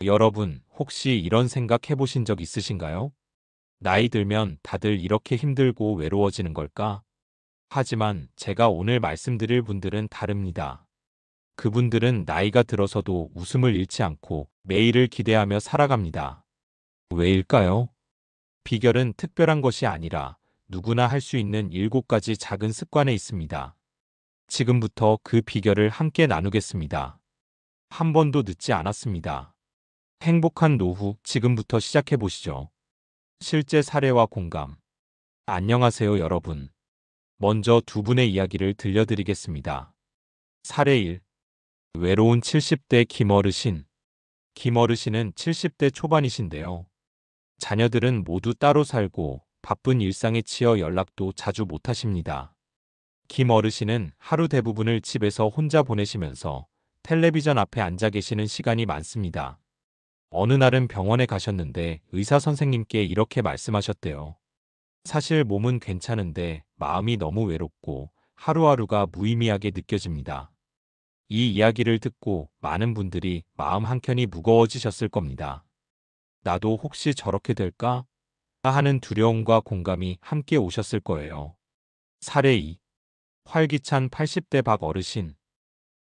여러분, 혹시 이런 생각 해보신 적 있으신가요? 나이 들면 다들 이렇게 힘들고 외로워지는 걸까? 하지만 제가 오늘 말씀드릴 분들은 다릅니다. 그분들은 나이가 들어서도 웃음을 잃지 않고 매일을 기대하며 살아갑니다. 왜일까요? 비결은 특별한 것이 아니라 누구나 할 수 있는 7가지 작은 습관에 있습니다. 지금부터 그 비결을 함께 나누겠습니다. 한 번도 늦지 않았습니다. 행복한 노후 지금부터 시작해 보시죠. 실제 사례와 공감. 안녕하세요, 여러분. 먼저 두 분의 이야기를 들려드리겠습니다. 사례 1. 외로운 70대 김어르신. 김어르신은 70대 초반이신데요. 자녀들은 모두 따로 살고 바쁜 일상에 치여 연락도 자주 못하십니다. 김어르신은 하루 대부분을 집에서 혼자 보내시면서 텔레비전 앞에 앉아 계시는 시간이 많습니다. 어느 날은 병원에 가셨는데 의사 선생님께 이렇게 말씀하셨대요. 사실 몸은 괜찮은데 마음이 너무 외롭고 하루하루가 무의미하게 느껴집니다. 이 이야기를 듣고 많은 분들이 마음 한켠이 무거워지셨을 겁니다. 나도 혹시 저렇게 될까? 하는 두려움과 공감이 함께 오셨을 거예요. 사례 2. 활기찬 80대 박 어르신.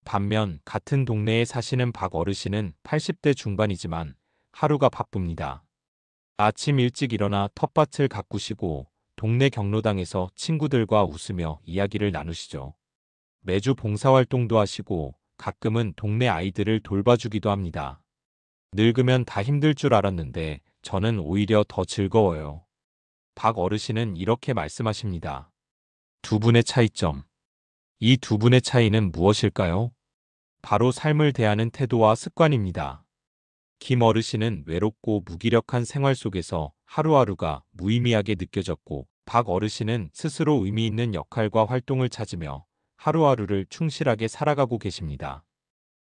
반면 같은 동네에 사시는 박 어르신은 80대 중반이지만 하루가 바쁩니다. 아침 일찍 일어나 텃밭을 가꾸시고 동네 경로당에서 친구들과 웃으며 이야기를 나누시죠. 매주 봉사활동도 하시고 가끔은 동네 아이들을 돌봐주기도 합니다. 늙으면 다 힘들 줄 알았는데 저는 오히려 더 즐거워요. 박 어르신은 이렇게 말씀하십니다. 두 분의 차이점. 이 두 분의 차이는 무엇일까요? 바로 삶을 대하는 태도와 습관입니다. 김 어르신은 외롭고 무기력한 생활 속에서 하루하루가 무의미하게 느껴졌고, 박 어르신은 스스로 의미 있는 역할과 활동을 찾으며 하루하루를 충실하게 살아가고 계십니다.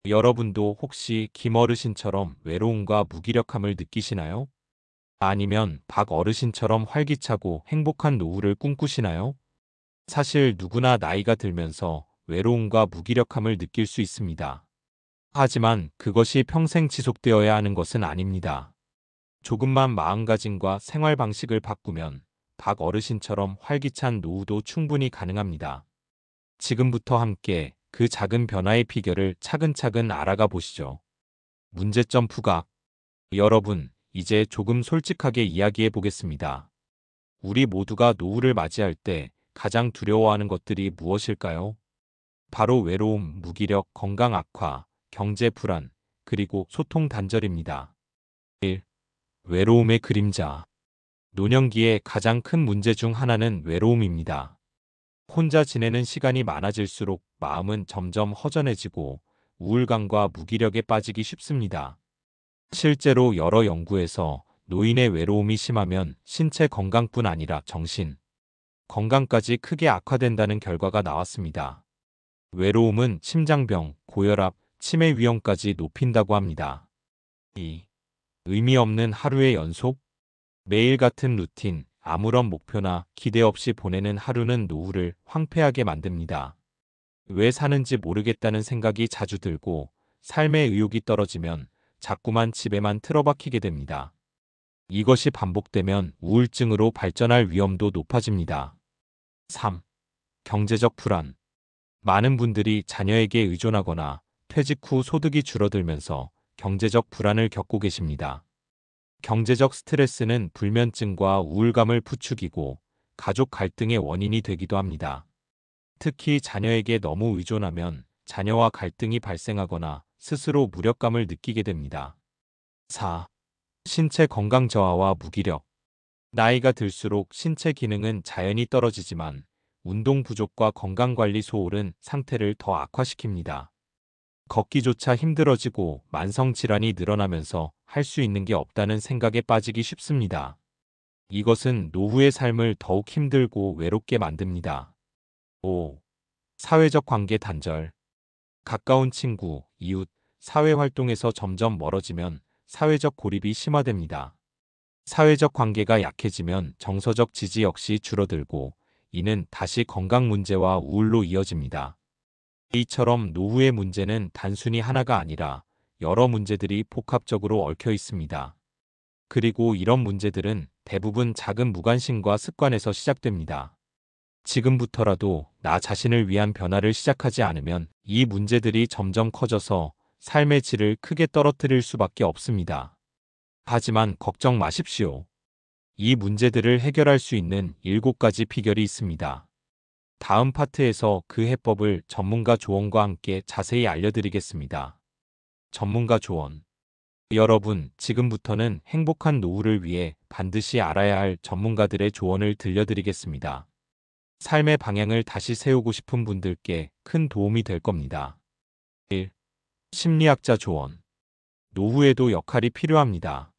여러분도 혹시 김 어르신처럼 외로움과 무기력함을 느끼시나요? 아니면 박 어르신처럼 활기차고 행복한 노후를 꿈꾸시나요? 사실 누구나 나이가 들면서 외로움과 무기력함을 느낄 수 있습니다. 하지만 그것이 평생 지속되어야 하는 것은 아닙니다. 조금만 마음가짐과 생활 방식을 바꾸면 박 어르신처럼 활기찬 노후도 충분히 가능합니다. 지금부터 함께 그 작은 변화의 비결을 차근차근 알아가 보시죠. 문제점 부각. 여러분, 이제 조금 솔직하게 이야기해 보겠습니다. 우리 모두가 노후를 맞이할 때 가장 두려워하는 것들이 무엇일까요? 바로 외로움, 무기력, 건강 악화, 경제 불안, 그리고 소통 단절입니다. 1. 외로움의 그림자. 노년기의 가장 큰 문제 중 하나는 외로움입니다. 혼자 지내는 시간이 많아질수록 마음은 점점 허전해지고 우울감과 무기력에 빠지기 쉽습니다. 실제로 여러 연구에서 노인의 외로움이 심하면 신체 건강뿐 아니라 정신 건강까지 크게 악화된다는 결과가 나왔습니다. 외로움은 심장병, 고혈압, 치매 위험까지 높인다고 합니다. 2. 의미 없는 하루의 연속? 매일 같은 루틴, 아무런 목표나 기대 없이 보내는 하루는 노후를 황폐하게 만듭니다. 왜 사는지 모르겠다는 생각이 자주 들고 삶의 의욕이 떨어지면 자꾸만 집에만 틀어박히게 됩니다. 이것이 반복되면 우울증으로 발전할 위험도 높아집니다. 3. 경제적 불안. 많은 분들이 자녀에게 의존하거나 퇴직 후 소득이 줄어들면서 경제적 불안을 겪고 계십니다. 경제적 스트레스는 불면증과 우울감을 부추기고 가족 갈등의 원인이 되기도 합니다. 특히 자녀에게 너무 의존하면 자녀와 갈등이 발생하거나 스스로 무력감을 느끼게 됩니다. 4. 신체 건강 저하와 무기력. 나이가 들수록 신체 기능은 자연히 떨어지지만 운동 부족과 건강관리 소홀은 상태를 더 악화시킵니다. 걷기조차 힘들어지고 만성질환이 늘어나면서 할 수 있는 게 없다는 생각에 빠지기 쉽습니다. 이것은 노후의 삶을 더욱 힘들고 외롭게 만듭니다. 5. 사회적 관계 단절. 가까운 친구, 이웃, 사회활동에서 점점 멀어지면 사회적 고립이 심화됩니다. 사회적 관계가 약해지면 정서적 지지 역시 줄어들고 이는 다시 건강 문제와 우울로 이어집니다. 이처럼 노후의 문제는 단순히 하나가 아니라 여러 문제들이 복합적으로 얽혀 있습니다. 그리고 이런 문제들은 대부분 작은 무관심과 습관에서 시작됩니다. 지금부터라도 나 자신을 위한 변화를 시작하지 않으면 이 문제들이 점점 커져서 삶의 질을 크게 떨어뜨릴 수밖에 없습니다. 하지만 걱정 마십시오. 이 문제들을 해결할 수 있는 7가지 비결이 있습니다. 다음 파트에서 그 해법을 전문가 조언과 함께 자세히 알려드리겠습니다. 전문가 조언. 여러분, 지금부터는 행복한 노후를 위해 반드시 알아야 할 전문가들의 조언을 들려드리겠습니다. 삶의 방향을 다시 세우고 싶은 분들께 큰 도움이 될 겁니다. 1. 심리학자 조언. 노후에도 역할이 필요합니다.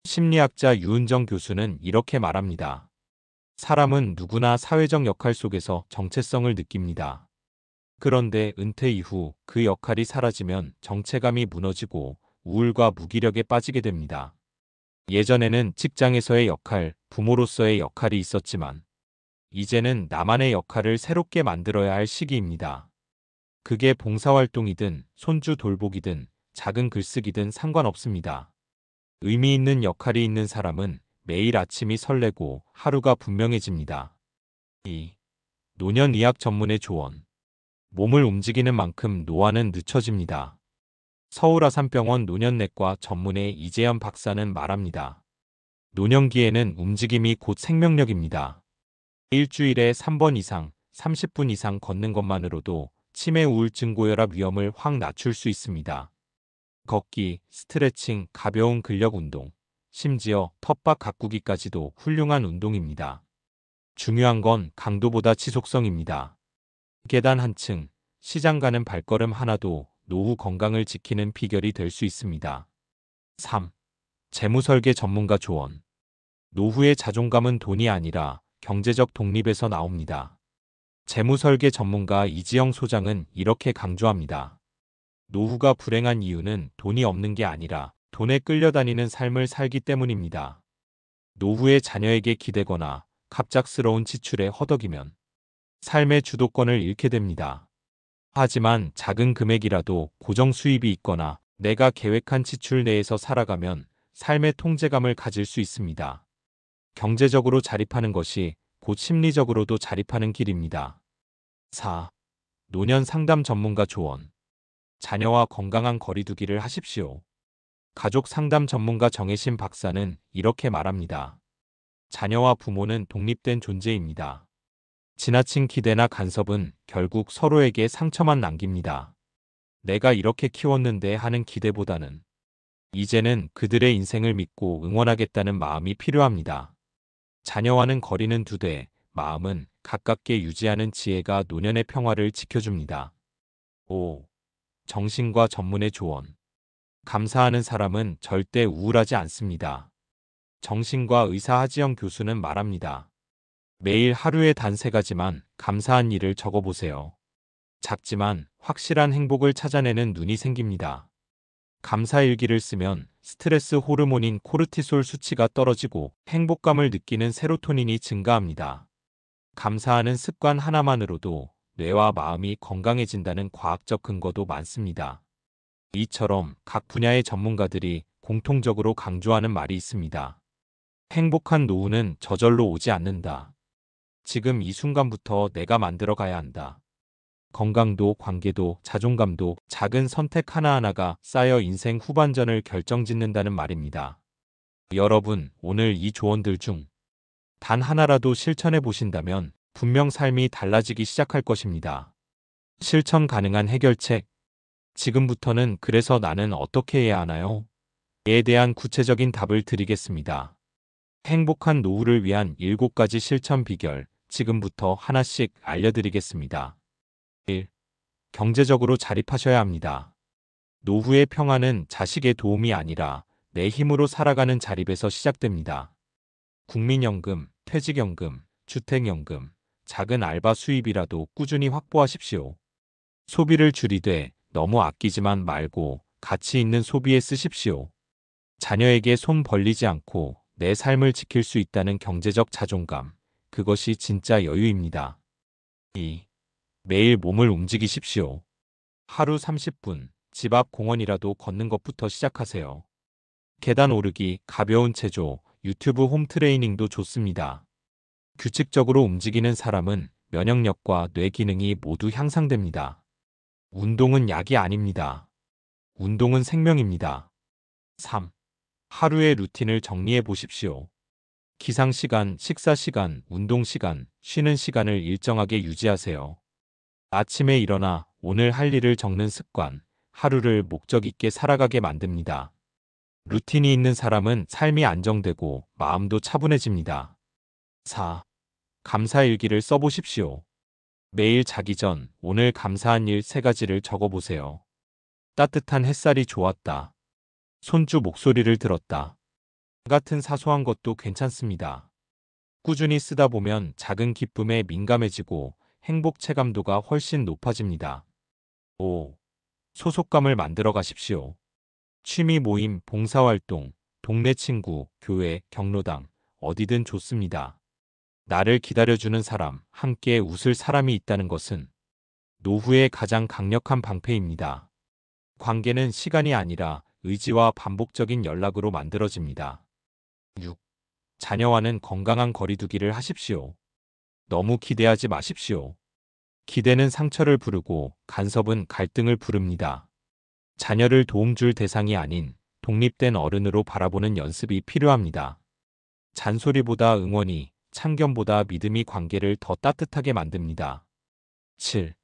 심리학자 유은정 교수는 이렇게 말합니다. 사람은 누구나 사회적 역할 속에서 정체성을 느낍니다. 그런데 은퇴 이후 그 역할이 사라지면 정체감이 무너지고 우울과 무기력에 빠지게 됩니다. 예전에는 직장에서의 역할, 부모로서의 역할이 있었지만 이제는 나만의 역할을 새롭게 만들어야 할 시기입니다. 그게 봉사활동이든 손주 돌보기든 작은 글쓰기든 상관없습니다. 의미 있는 역할이 있는 사람은 매일 아침이 설레고 하루가 분명해집니다. 2. 노년의학 전문의 조언. 몸을 움직이는 만큼 노화는 늦춰집니다. 서울 아산병원 노년내과 전문의 이재현 박사는 말합니다. 노년기에는 움직임이 곧 생명력입니다. 일주일에 3번 이상, 30분 이상 걷는 것만으로도 치매 우울증 고혈압 위험을 확 낮출 수 있습니다. 걷기, 스트레칭, 가벼운 근력 운동, 심지어 텃밭 가꾸기까지도 훌륭한 운동입니다. 중요한 건 강도보다 지속성입니다. 계단 한층, 시장 가는 발걸음 하나도 노후 건강을 지키는 비결이 될 수 있습니다. 3. 재무설계 전문가 조언. 노후의 자존감은 돈이 아니라 경제적 독립에서 나옵니다. 재무설계 전문가 이지영 소장은 이렇게 강조합니다. 노후가 불행한 이유는 돈이 없는 게 아니라 돈에 끌려다니는 삶을 살기 때문입니다. 노후에 자녀에게 기대거나 갑작스러운 지출에 허덕이면 삶의 주도권을 잃게 됩니다. 하지만 작은 금액이라도 고정 수입이 있거나 내가 계획한 지출 내에서 살아가면 삶의 통제감을 가질 수 있습니다. 경제적으로 자립하는 것이 곧 심리적으로도 자립하는 길입니다. 4. 노년 상담 전문가 조언. 자녀와 건강한 거리두기를 하십시오. 가족 상담 전문가 정혜신 박사는 이렇게 말합니다. 자녀와 부모는 독립된 존재입니다. 지나친 기대나 간섭은 결국 서로에게 상처만 남깁니다. 내가 이렇게 키웠는데 하는 기대보다는 이제는 그들의 인생을 믿고 응원하겠다는 마음이 필요합니다. 자녀와는 거리는 두되 마음은 가깝게 유지하는 지혜가 노년의 평화를 지켜줍니다. 5. 정신과 전문의 조언. 감사하는 사람은 절대 우울하지 않습니다. 정신과 의사 하지영 교수는 말합니다. 매일 하루에 단 3가지만 감사한 일을 적어보세요. 작지만 확실한 행복을 찾아내는 눈이 생깁니다. 감사일기를 쓰면 스트레스 호르몬인 코르티솔 수치가 떨어지고 행복감을 느끼는 세로토닌이 증가합니다. 감사하는 습관 하나만으로도 뇌와 마음이 건강해진다는 과학적 근거도 많습니다. 이처럼 각 분야의 전문가들이 공통적으로 강조하는 말이 있습니다. 행복한 노후는 저절로 오지 않는다. 지금 이 순간부터 내가 만들어 가야 한다. 건강도 관계도 자존감도 작은 선택 하나하나가 쌓여 인생 후반전을 결정짓는다는 말입니다. 여러분, 오늘 이 조언들 중 단 하나라도 실천해 보신다면 분명 삶이 달라지기 시작할 것입니다. 실천 가능한 해결책. 지금부터는 그래서 나는 어떻게 해야 하나요? 에 대한 구체적인 답을 드리겠습니다. 행복한 노후를 위한 7가지 실천 비결, 지금부터 하나씩 알려드리겠습니다. 1. 경제적으로 자립하셔야 합니다. 노후의 평화는 자식의 도움이 아니라 내 힘으로 살아가는 자립에서 시작됩니다. 국민연금, 퇴직연금, 주택연금, 작은 알바 수입이라도 꾸준히 확보하십시오. 소비를 줄이되 너무 아끼지만 말고 가치 있는 소비에 쓰십시오. 자녀에게 손 벌리지 않고 내 삶을 지킬 수 있다는 경제적 자존감, 그것이 진짜 여유입니다. 2. 매일 몸을 움직이십시오. 하루 30분, 집 앞 공원이라도 걷는 것부터 시작하세요. 계단 오르기, 가벼운 체조, 유튜브 홈 트레이닝도 좋습니다. 규칙적으로 움직이는 사람은 면역력과 뇌 기능이 모두 향상됩니다. 운동은 약이 아닙니다. 운동은 생명입니다. 3. 하루의 루틴을 정리해 보십시오. 기상 시간, 식사 시간, 운동 시간, 쉬는 시간을 일정하게 유지하세요. 아침에 일어나 오늘 할 일을 적는 습관, 하루를 목적 있게 살아가게 만듭니다. 루틴이 있는 사람은 삶이 안정되고 마음도 차분해집니다. 4. 감사 일기를 써보십시오. 매일 자기 전 오늘 감사한 일 3가지를 적어보세요. 따뜻한 햇살이 좋았다. 손주 목소리를 들었다. 같은 사소한 것도 괜찮습니다. 꾸준히 쓰다 보면 작은 기쁨에 민감해지고 행복 체감도가 훨씬 높아집니다. 5. 소속감을 만들어 가십시오. 취미 모임, 봉사활동, 동네 친구, 교회, 경로당, 어디든 좋습니다. 나를 기다려주는 사람, 함께 웃을 사람이 있다는 것은 노후의 가장 강력한 방패입니다. 관계는 시간이 아니라 의지와 반복적인 연락으로 만들어집니다. 6. 자녀와는 건강한 거리두기를 하십시오. 너무 기대하지 마십시오. 기대는 상처를 부르고 간섭은 갈등을 부릅니다. 자녀를 도움줄 대상이 아닌 독립된 어른으로 바라보는 연습이 필요합니다. 잔소리보다 응원이, 참견보다 믿음이 관계를 더 따뜻하게 만듭니다. 7.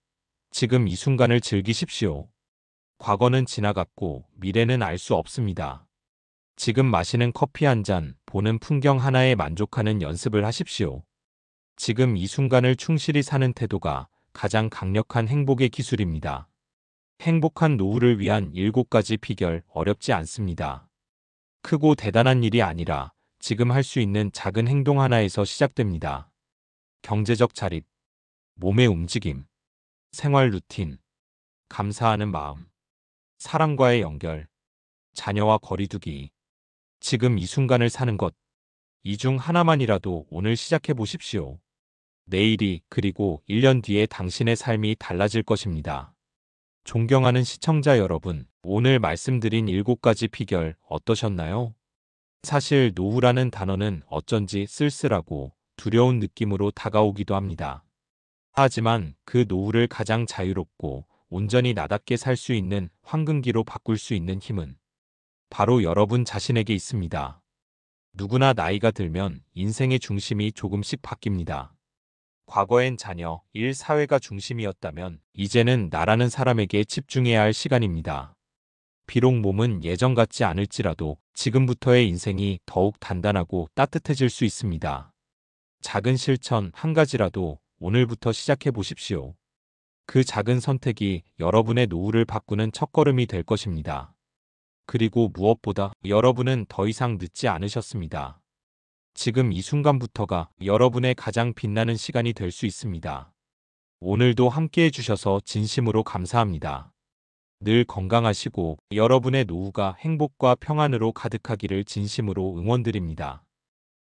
지금 이 순간을 즐기십시오. 과거는 지나갔고 미래는 알 수 없습니다. 지금 마시는 커피 한 잔, 보는 풍경 하나에 만족하는 연습을 하십시오. 지금 이 순간을 충실히 사는 태도가 가장 강력한 행복의 기술입니다. 행복한 노후를 위한 7가지 비결 어렵지 않습니다. 크고 대단한 일이 아니라 지금 할 수 있는 작은 행동 하나에서 시작됩니다. 경제적 자립, 몸의 움직임, 생활 루틴, 감사하는 마음, 사람과의 연결, 자녀와 거리두기, 지금 이 순간을 사는 것, 이 중 하나만이라도 오늘 시작해 보십시오. 내일이 그리고 1년 뒤에 당신의 삶이 달라질 것입니다. 존경하는 시청자 여러분, 오늘 말씀드린 7가지 비결 어떠셨나요? 사실 노후라는 단어는 어쩐지 쓸쓸하고 두려운 느낌으로 다가오기도 합니다. 하지만 그 노후를 가장 자유롭고 온전히 나답게 살 수 있는 황금기로 바꿀 수 있는 힘은 바로 여러분 자신에게 있습니다. 누구나 나이가 들면 인생의 중심이 조금씩 바뀝니다. 과거엔 자녀, 일, 사회가 중심이었다면 이제는 나라는 사람에게 집중해야 할 시간입니다. 비록 몸은 예전 같지 않을지라도 지금부터의 인생이 더욱 단단하고 따뜻해질 수 있습니다. 작은 실천 한 가지라도 오늘부터 시작해 보십시오. 그 작은 선택이 여러분의 노후를 바꾸는 첫걸음이 될 것입니다. 그리고 무엇보다 여러분은 더 이상 늦지 않으셨습니다. 지금 이 순간부터가 여러분의 가장 빛나는 시간이 될 수 있습니다. 오늘도 함께해 주셔서 진심으로 감사합니다. 늘 건강하시고 여러분의 노후가 행복과 평안으로 가득하기를 진심으로 응원드립니다.